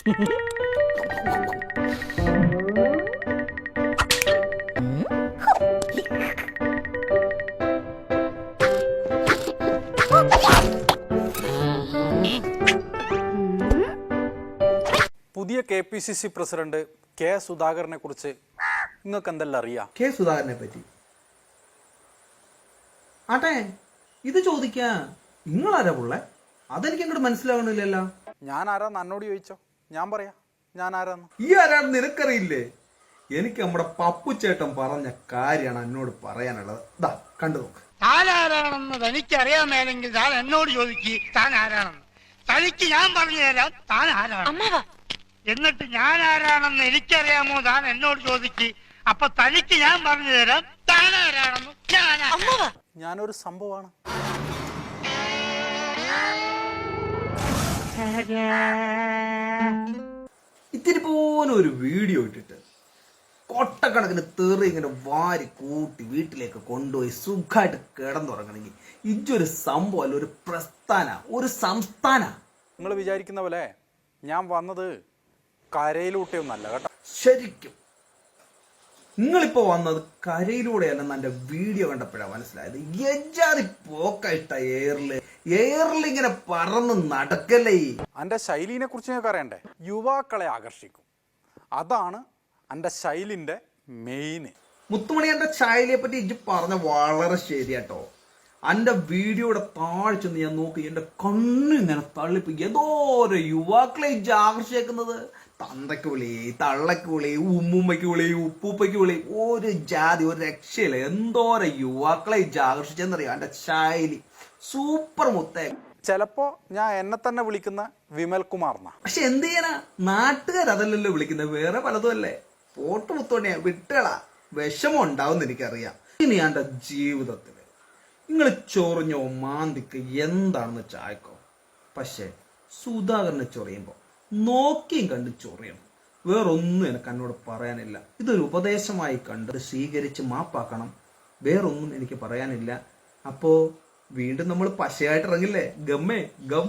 പുതിയ KPCC president K സുധാകരനെ കുറിച്ച് നിങ്ങൾക്ക് എന്തെല്ലാം അറിയാം? കെ സുധാകരനെ പറ്റി ആട്ടെ ഇത് ചോദിക്കാ നിങ്ങളാരാ പുള്ളേ? അതെനിക്ക് അങ്ങോട്ട് മനസ്സിലാവണില്ലല്ലോ. ഞാൻ ആരാന്ന് എന്നോട് ചോദിച്ചോ, ഞാൻ പറയാം ഞാൻ ആരാന്ന്. ഈ ആരാണെന്ന് നിനക്കറിയില്ലേ? എനിക്ക് നമ്മുടെ പപ്പുച്ചേട്ടൻ പറഞ്ഞ കാര്യമാണ് എന്നോട് പറയാനുള്ളത്. ദാ കണ്ടു നോക്ക്. താൻ ആരാണെന്ന് തനിക്കറിയാമേലെങ്കിൽ താൻ എന്നോട് ചോദിക്ക് താൻ ആരാണെന്ന്. തനിക്ക് ഞാൻ പറഞ്ഞു തരാം താൻ ആരാണ്. എന്നിട്ട് ഞാൻ ആരാണെന്ന് എനിക്കറിയാമോ താൻ എന്നോട് ചോദിക്ക്. അപ്പൊ തനിക്ക് ഞാൻ പറഞ്ഞു തരാം താൻ ആരാണെന്ന്. ഞാനൊരു സംഭവമാണ്. ഇത്തിരി പോലും ഒരു വീഡിയോ ഇട്ടിട്ട് കൊട്ടക്കണക്കിന് തെറി ഇങ്ങനെ വാരി കൂട്ടി വീട്ടിലേക്ക് കൊണ്ടുപോയി സുഖമായിട്ട് കിടന്നുറങ്ങണമെങ്കിൽ ഇതൊരു സംഭവം അല്ല, ഒരു പ്രസ്ഥാന, ഒരു സംസ്ഥാന. നിങ്ങൾ വിചാരിക്കുന്ന പോലെ ഞാൻ വന്നത് കരയിലൂട്ടിയൊന്നല്ല കേട്ടോ. ശരിക്കും നിങ്ങളിപ്പോ വന്നത് കരയിലൂടെയല്ലെന്ന് എന്റെ വീഡിയോ കണ്ടപ്പോഴാണ് മനസ്സിലായത്. എജാതി പോക്കായിട്ട എയറിൽ ഇങ്ങനെ പറന്ന് നടക്കല്ലേ. എൻ്റെ ശൈലിനെ കുറിച്ച് നിങ്ങൾക്ക് അറിയണ്ടേ? യുവാക്കളെ ആകർഷിക്കും, അതാണ് എൻ്റെ ശൈലിൻ്റെ മെയിൻ. മുത്തുമണി, എന്റെ ശൈലിയെ പറ്റി ഇജ്ജ് പറഞ്ഞ വളരെ ശരിയാട്ടോ. എന്റെ വീഡിയോയുടെ താഴെ ചെന്ന് ഞാൻ നോക്കി, എന്റെ കണ്ണിങ്ങനെ തള്ളിപ്പോ ഏതോരോ യുവാക്കളെ ഇജ്ജ് ആകർഷിക്കുന്നത്. തന്തയ്ക്ക് വിളി, തള്ളയ്ക്ക് വിളി, ഉമ്മുമ്മയ്ക്ക് വിളി, ഉപ്പൂപ്പയ്ക്ക് വിളി, ഒരു ജാതി, ഒരു രക്ഷയില്ല. എന്തോരം യുവാക്കളെ ഇജ്ജ് ആകർഷിച്ചെന്നറിയാം. എന്റെ ശൈലി സൂപ്പർ മുത്തേ. ചിലപ്പോ ഞാൻ എന്നെ തന്നെ വിളിക്കുന്ന വിമൽ കുമാർ എന്നാ. പക്ഷെ എന്ത് ചെയ്യാനാ, നാട്ടുകാരതല്ലല്ലോ വിളിക്കുന്നത്, വേറെ പലതും അല്ലേ. പോട്ട് മുത്തോണിയാ വിട്ടുകളാ, വിഷമം ഉണ്ടാവുന്ന എനിക്കറിയാം. ഇനി എന്റെ ജീവിതത്തില് നിങ്ങൾ ചൊറിഞ്ഞോ മാന്തിക്ക് എന്താണെന്ന് ചായക്കോ, പക്ഷെ സുധാകരനെ ചൊറിയുമ്പോ നോക്കിയും കണ്ട് ചൊറിയണം. വേറൊന്നും എനിക്ക് എന്നോട് പറയാനില്ല. ഇതൊരു ഉപദേശമായി കണ്ട് സ്വീകരിച്ച് മാപ്പാക്കണം. വേറൊന്നും എനിക്ക് പറയാനില്ല. അപ്പോ വീണ്ടും നമ്മൾ പശയായിട്ട് ഇറങ്ങില്ലേ? ഗമ്മേ ഗം.